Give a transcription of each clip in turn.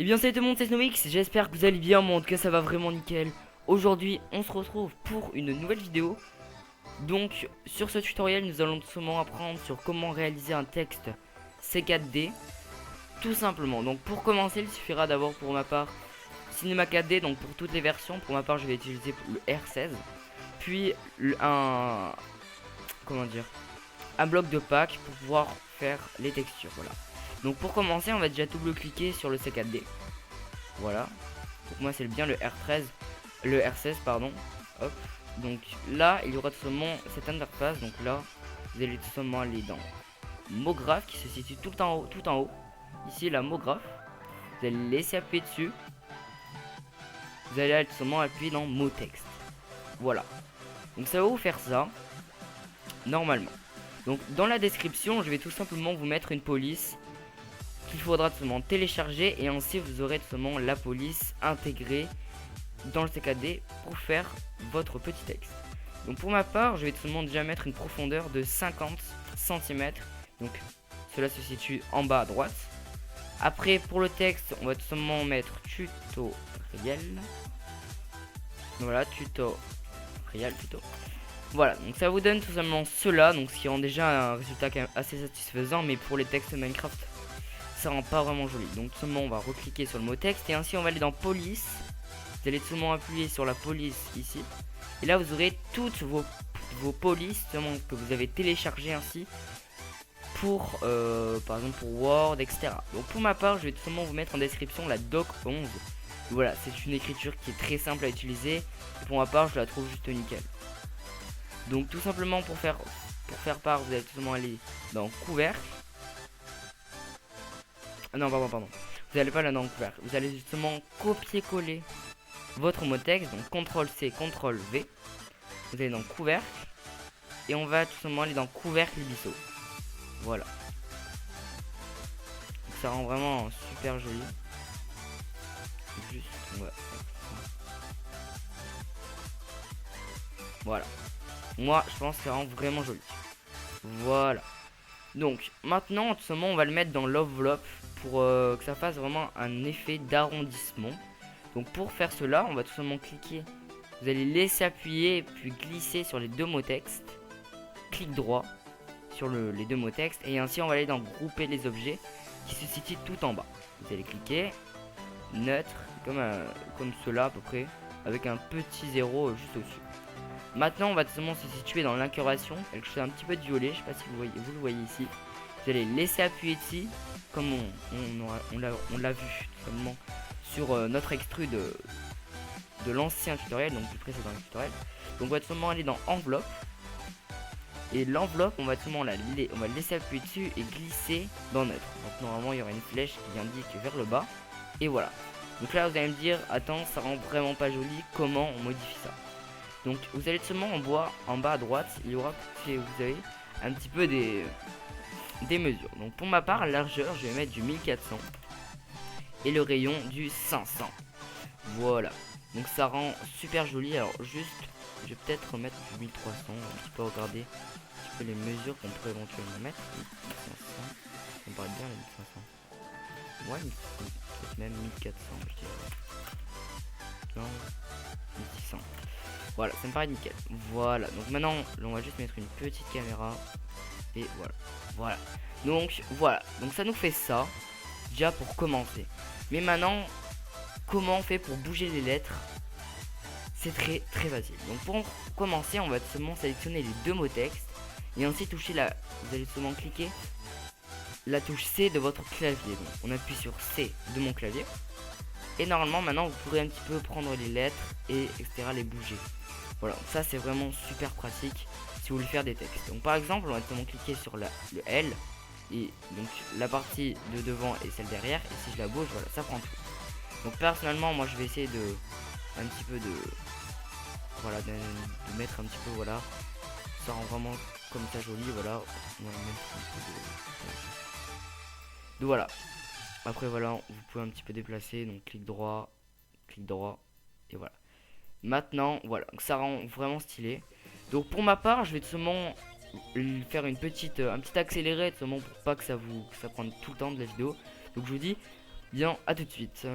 Eh bien salut tout le monde, c'est SnowX, j'espère que vous allez bien, moi en tout cas ça va vraiment nickel. Aujourd'hui on se retrouve pour une nouvelle vidéo. Donc sur ce tutoriel nous allons tout simplement apprendre sur comment réaliser un texte C4D. Tout simplement, donc pour commencer il suffira d'avoir pour ma part Cinema 4D, donc pour toutes les versions. Pour ma part je vais utiliser le R16. Puis comment dire, un bloc de pack pour pouvoir faire les textures, voilà. Donc pour commencer on va déjà double cliquer sur le C4D. Voilà. Donc moi c'est bien le R13, le R16 pardon. Hop. Donc là il y aura tout simplement cette interface. Donc là vous allez tout simplement aller dans mot graphe qui se situe tout en haut, tout en haut. Ici la mot graphe. Vous allez laisser appuyer dessus. Vous allez tout simplement appuyer dans mot texte. Voilà. Donc ça va vous faire ça normalement. Donc dans la description je vais tout simplement vous mettre une police qu'il faudra tout simplement télécharger, et ainsi vous aurez tout simplement la police intégrée dans le CKD pour faire votre petit texte. Donc pour ma part je vais tout simplement déjà mettre une profondeur de 50 cm. Donc cela se situe en bas à droite. Après pour le texte on va tout simplement mettre tutoriel. Voilà, tutoriel plutôt. Voilà, donc ça vous donne tout simplement cela, donc ce qui rend déjà un résultat quand même assez satisfaisant, mais pour les textes Minecraft ça rend pas vraiment joli. Donc tout simplement on va recliquer sur le mot texte et ainsi on va aller dans police. Vous allez tout simplement appuyer sur la police ici. Et là vous aurez toutes vos polices que vous avez téléchargées ainsi pour par exemple pour Word, etc. Donc pour ma part je vais tout simplement vous mettre en description la doc 11. Voilà, c'est une écriture qui est très simple à utiliser. Et pour ma part je la trouve juste nickel. Donc tout simplement pour faire part vous allez tout simplement aller dans couvercle. Non pardon. Vous n'allez pas là dans le couvercle. Vous allez justement copier-coller votre mot texte. Donc CTRL-C, CTRL-V. Vous allez dans couvercle. Et on va tout simplement aller dans couvercle Libiso. Voilà. Donc ça rend vraiment super joli. Juste, ouais. Voilà. Moi je pense que ça rend vraiment joli. Voilà. Donc maintenant tout simplement on va le mettre dans l'enveloppe pour que ça fasse vraiment un effet d'arrondissement. Donc pour faire cela on va tout simplement cliquer. Vous allez laisser appuyer puis glisser sur les deux mots texte. Clic droit sur les deux mots texte. Et ainsi on va aller dans grouper les objets qui se situent tout en bas. Vous allez cliquer neutre comme cela à peu près, avec un petit zéro juste au-dessus. Maintenant on va tout simplement se situer dans l'incurvation, quelque chose un petit peu de violet, je sais pas si vous le voyez ici. Vous allez laisser appuyer dessus, comme on l'a vu tout simplement sur notre extrude de l'ancien tutoriel, donc du précédent tutoriel. Donc on va tout simplement aller dans enveloppe. Et l'enveloppe on va tout simplement on va laisser appuyer dessus et glisser dans neutre. Donc normalement il y aura une flèche qui indique vers le bas. Et voilà. Donc là vous allez me dire, attends ça rend vraiment pas joli, comment on modifie ça? Donc vous allez seulement en bas à droite, il y aura, vous avez un petit peu des mesures. Donc pour ma part, largeur, je vais mettre du 1400 et le rayon du 500. Voilà. Donc ça rend super joli. Alors juste, je vais peut-être remettre du 1300, un petit peu regarder un petit peu les mesures qu'on pourrait éventuellement mettre. 1500, ça me paraît bien les 1500. Ouais, peut-être même 1400, je dirais. 1600. Voilà, ça me paraît nickel. Voilà, donc maintenant on va juste mettre une petite caméra. Et voilà. Voilà. Donc voilà. Donc ça nous fait ça. Déjà pour commencer. Mais maintenant, comment on fait pour bouger les lettres? C'est très facile. Donc pour commencer, on va seulement sélectionner les deux mots texte. Et ensuite toucher vous allez seulement cliquer la touche C de votre clavier. Donc on appuie sur C de mon clavier. Et normalement maintenant vous pourrez un petit peu prendre les lettres et etc. les bouger. Voilà, ça c'est vraiment super pratique si vous voulez faire des textes. Donc par exemple, on va seulement cliquer sur le L, et donc la partie de devant et celle derrière, et si je la bouge, voilà, ça prend tout. Donc personnellement, moi je vais essayer de voilà, de mettre un petit peu, voilà, ça rend vraiment comme ça joli, voilà. On va mettre un peu donc voilà. Après voilà, vous pouvez un petit peu déplacer, donc clic droit, et voilà. Maintenant, voilà, donc ça rend vraiment stylé. Donc pour ma part, je vais tout simplement faire un petit accéléré, tout simplement pour pas que ça prenne tout le temps de la vidéo. Donc je vous dis, Bien, à tout de suite.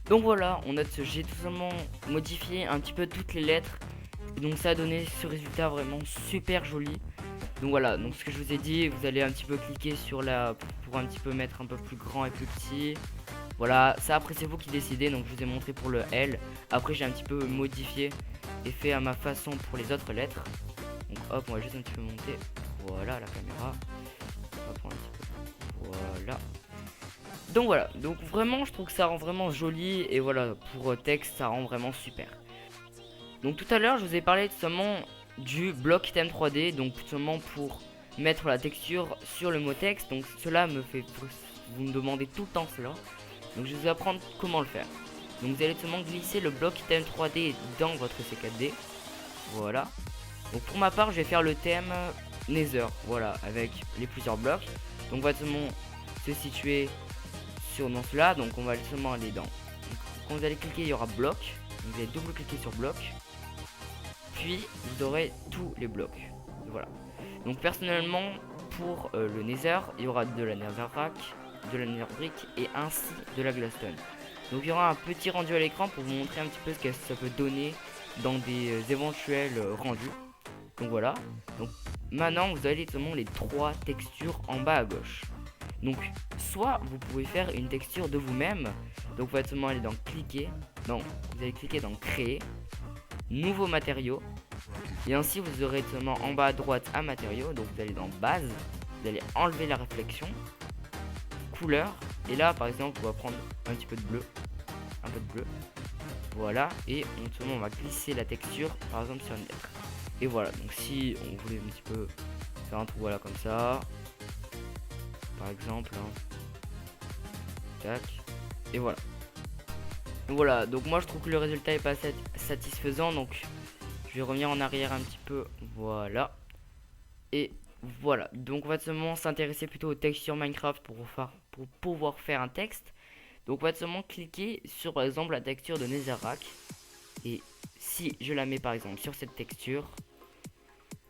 Donc voilà, j'ai tout simplement modifié un petit peu toutes les lettres. Et donc ça a donné ce résultat vraiment super joli. Donc voilà, donc ce que je vous ai dit, vous allez un petit peu cliquer sur la pour un petit peu mettre un peu plus grand et plus petit. Voilà, ça après c'est vous qui décidez, donc je vous ai montré pour le L. Après j'ai un petit peu modifié et fait à ma façon pour les autres lettres. Donc hop, on va juste un petit peu monter. Voilà la caméra. On va prendre un petit peu. Voilà. Donc voilà, donc vraiment je trouve que ça rend vraiment joli. Et voilà, pour texte ça rend vraiment super. Donc tout à l'heure je vous ai parlé seulement du bloc item 3D. Donc seulement pour mettre la texture sur le mot texte. Donc cela me fait, vous me demandez tout le temps cela. Donc je vais vous apprendre comment le faire. Donc vous allez seulement glisser le bloc item 3D dans votre C4D. Voilà. Donc pour ma part je vais faire le thème Nether. Voilà, avec les plusieurs blocs. Donc on va seulement se situer dans cela. Donc on va seulement aller dans. Donc, quand vous allez cliquer il y aura bloc. Vous allez double cliquer sur bloc. Puis vous aurez tous les blocs. Voilà. Donc personnellement pour le Nether il y aura de la Netherrack, de la Netherbrick et ainsi de la Glowstone. Donc il y aura un petit rendu à l'écran pour vous montrer un petit peu ce que ça peut donner dans des éventuels rendus. Donc voilà. Donc maintenant vous avez seulement les 3 textures en bas à gauche. Donc soit vous pouvez faire une texture de vous-même. Donc vous allez seulement aller dans cliquer. Donc vous allez cliquer dans créer, nouveau matériau. Et ainsi vous aurez seulement en bas à droite un matériau. Donc vous allez dans base, vous allez enlever la réflexion, couleur. Et là par exemple on va prendre un petit peu de bleu. Un peu de bleu. Voilà. Et on va glisser la texture par exemple sur une lettre. Et voilà. Donc si on voulait un petit peu faire un trou voilà comme ça. Par exemple. Tac. Et voilà. Voilà. Donc moi je trouve que le résultat est pas satisfaisant. Donc je vais revenir en arrière un petit peu. Voilà. Et voilà. Donc on va seulement s'intéresser plutôt aux textures Minecraft pour pouvoir faire un texte. Donc on va seulement cliquer sur par exemple la texture de Netherrack. Et si je la mets par exemple sur cette texture,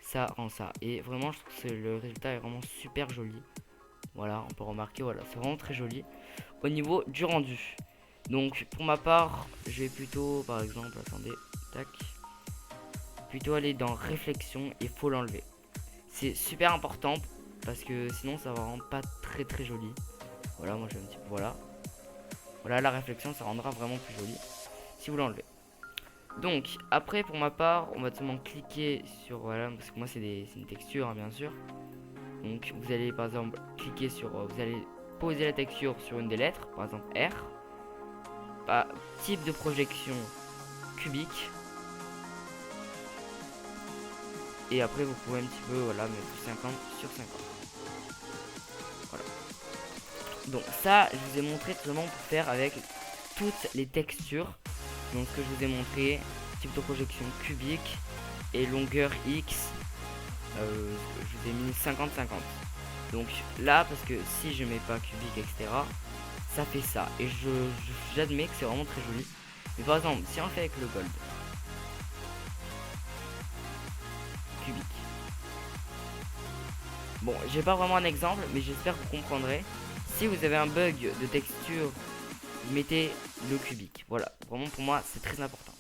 ça rend ça. Et vraiment je trouve que le résultat est vraiment super joli. Voilà, on peut remarquer, voilà, c'est vraiment très joli au niveau du rendu. Donc pour ma part, je vais plutôt par exemple, attendez, tac, plutôt aller dans réflexion et faut l'enlever. C'est super important parce que sinon ça va rendre pas très joli. Voilà, moi j'ai un petit peu, voilà. Voilà, la réflexion ça rendra vraiment plus joli si vous l'enlevez. Donc après pour ma part, on va seulement cliquer sur, voilà, parce que moi c'est une texture hein, bien sûr. Donc vous allez par exemple cliquer sur, vous allez poser la texture sur une des lettres, par exemple R. Type de projection cubique. Et après vous pouvez un petit peu voilà mettre 50 sur 50. Voilà. Donc ça je vous ai montré tout simplement pour faire avec toutes les textures. Donc ce que je vous ai montré, type de projection cubique et longueur X. Je vous ai mis 50-50. Donc là parce que si je mets pas cubique etc, ça fait ça. Et j'admets que c'est vraiment très joli. Mais par exemple si on le fait avec le gold cubique. Bon, j'ai pas vraiment un exemple, mais j'espère que vous comprendrez. Si vous avez un bug de texture, mettez le cubique. Voilà, vraiment pour moi c'est très important.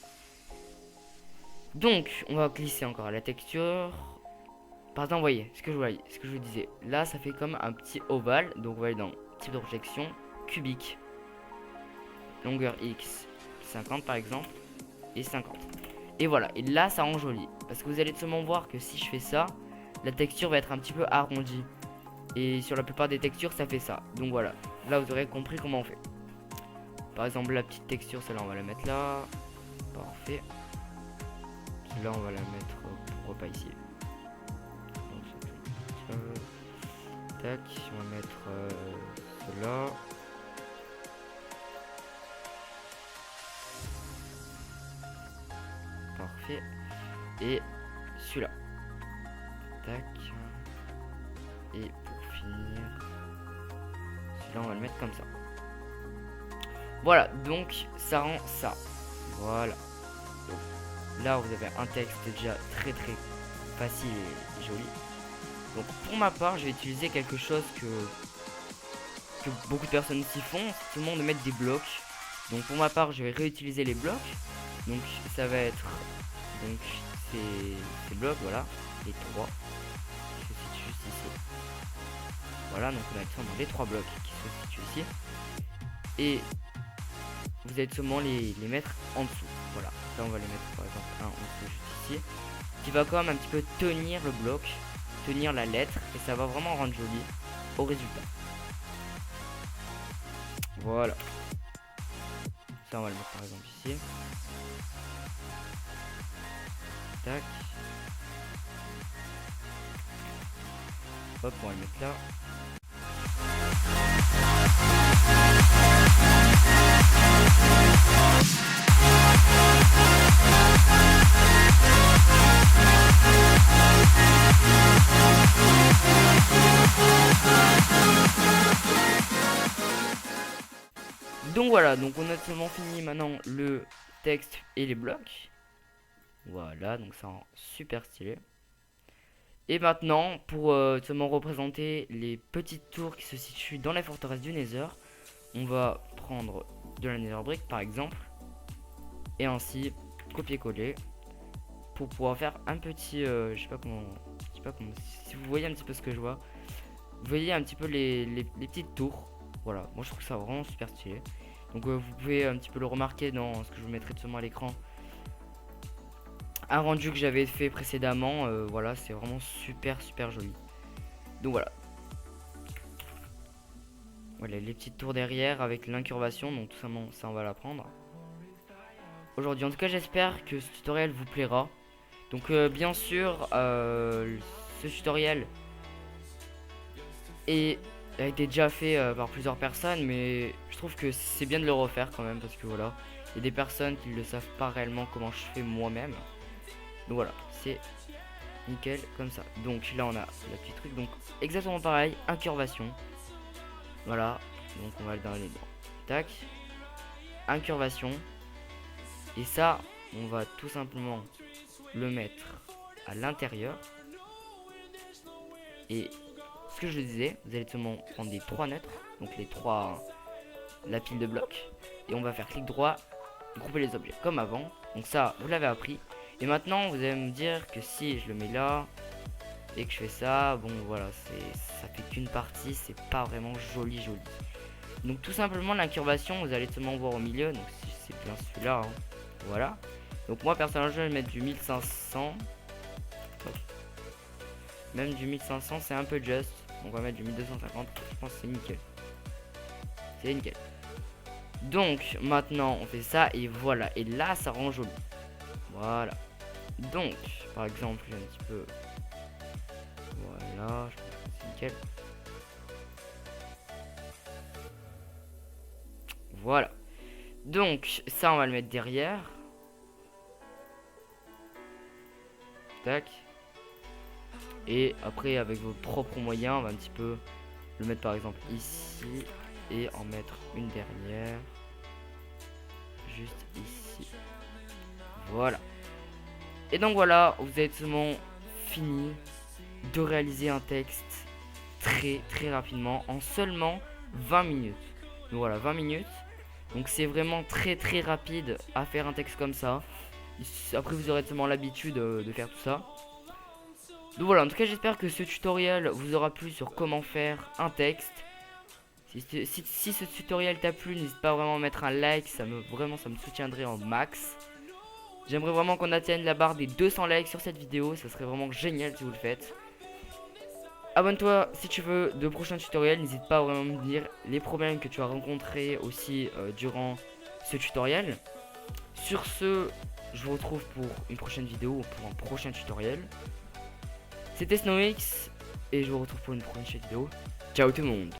Donc, on va glisser encore la texture. Par exemple, vous voyez ce que je vous disais. Là, ça fait comme un petit ovale. Donc, vous voyez dans type de projection cubique. Longueur X 50 par exemple. Et 50. Et voilà, et là ça rend joli. Parce que vous allez seulement voir que si je fais ça, la texture va être un petit peu arrondie. Et sur la plupart des textures ça fait ça. Donc voilà, là vous aurez compris comment on fait. Par exemple la petite texture, celle-là on va la mettre là. Parfait. Celle-là on va la mettre pour pas ici. Tac, on va mettre celle-là. Parfait. Et celui-là. Tac. Et pour finir, celui-là on va le mettre comme ça. Voilà, donc ça rend ça. Voilà. Donc, là vous avez un texte déjà très facile et joli. Donc pour ma part, je vais utiliser quelque chose que beaucoup de personnes s'y font, c'est tout le monde de mettre des blocs. Donc pour ma part, je vais réutiliser les blocs. Donc ça va être donc ces blocs, voilà, les 3 qui se situent juste ici. Voilà, donc on a actuellement les 3 blocs qui se situent ici. Et vous allez seulement les mettre en dessous. Voilà, là on va les mettre par exemple un en dessous juste ici, qui va quand même un petit peu tenir le bloc, tenir la lettre, et ça va vraiment rendre joli au résultat. Voilà. Ça on va le mettre par exemple ici. Tac. Hop, on va le mettre là. Donc voilà, donc on a seulement fini maintenant le texte et les blocs. Voilà, donc ça rend super stylé. Et maintenant, pour seulement représenter les petites tours qui se situent dans la forteresse du Nether, on va prendre de la Nether Brick par exemple, et ainsi copier-coller pour pouvoir faire un petit, je sais pas comment, si vous voyez un petit peu ce que je vois, vous voyez un petit peu les petites tours. Voilà, moi je trouve ça vraiment super stylé. Donc vous pouvez un petit peu le remarquer dans ce que je vous mettrai seulement à l'écran. Un rendu que j'avais fait précédemment, voilà, c'est vraiment super joli. Donc voilà. Voilà les petites tours derrière avec l'incurvation, donc tout simplement ça on va l'apprendre aujourd'hui. En tout cas j'espère que ce tutoriel vous plaira. Donc bien sûr ce tutoriel a été déjà fait par plusieurs personnes, mais je trouve que c'est bien de le refaire quand même, parce que voilà, il y a des personnes qui ne savent pas réellement comment je fais moi-même. Donc voilà, c'est nickel comme ça. Donc là on a le petit truc, donc exactement pareil, incurvation. Voilà, donc on va aller dans les dents. Tac, incurvation. Et ça, on va tout simplement le mettre à l'intérieur. Et ce que je disais, vous allez seulement prendre des 3 neutres, donc la pile de blocs, et on va faire clic droit, grouper les objets comme avant. Donc ça, vous l'avez appris. Et maintenant, vous allez me dire que si je le mets là et que je fais ça, bon voilà, ça fait qu'une partie, c'est pas vraiment joli. Donc tout simplement l'incurvation, vous allez seulement voir au milieu. Donc si c'est bien celui-là, hein. Voilà. Donc moi personnellement, je vais mettre du 1500. Hop. Même du 1500, c'est un peu juste. On va mettre du 1250. Je pense que c'est nickel. C'est nickel. Donc maintenant, on fait ça et voilà. Et là, ça rend joli. Voilà. Donc, par exemple, j'ai un petit peu. Voilà, je pense que c'est nickel. Voilà. Donc, ça, on va le mettre derrière. Tac. Et après, avec vos propres moyens, on va un petit peu le mettre par exemple ici. Et en mettre une dernière. Juste ici. Voilà. Et donc voilà, vous avez seulement fini de réaliser un texte très rapidement en seulement 20 minutes. Donc voilà, 20 minutes. Donc c'est vraiment très rapide à faire un texte comme ça. Après vous aurez seulement l'habitude de faire tout ça. Donc voilà, en tout cas j'espère que ce tutoriel vous aura plu sur comment faire un texte. Si ce tutoriel t'a plu, n'hésite pas vraiment à mettre un like, ça me soutiendrait en max. J'aimerais vraiment qu'on atteigne la barre des 200 likes sur cette vidéo, ça serait vraiment génial si vous le faites. Abonne-toi si tu veux de prochains tutoriels, n'hésite pas à vraiment me dire les problèmes que tu as rencontrés aussi durant ce tutoriel. Sur ce, je vous retrouve pour une prochaine vidéo ou pour un prochain tutoriel. C'était SnowX et je vous retrouve pour une prochaine vidéo. Ciao tout le monde.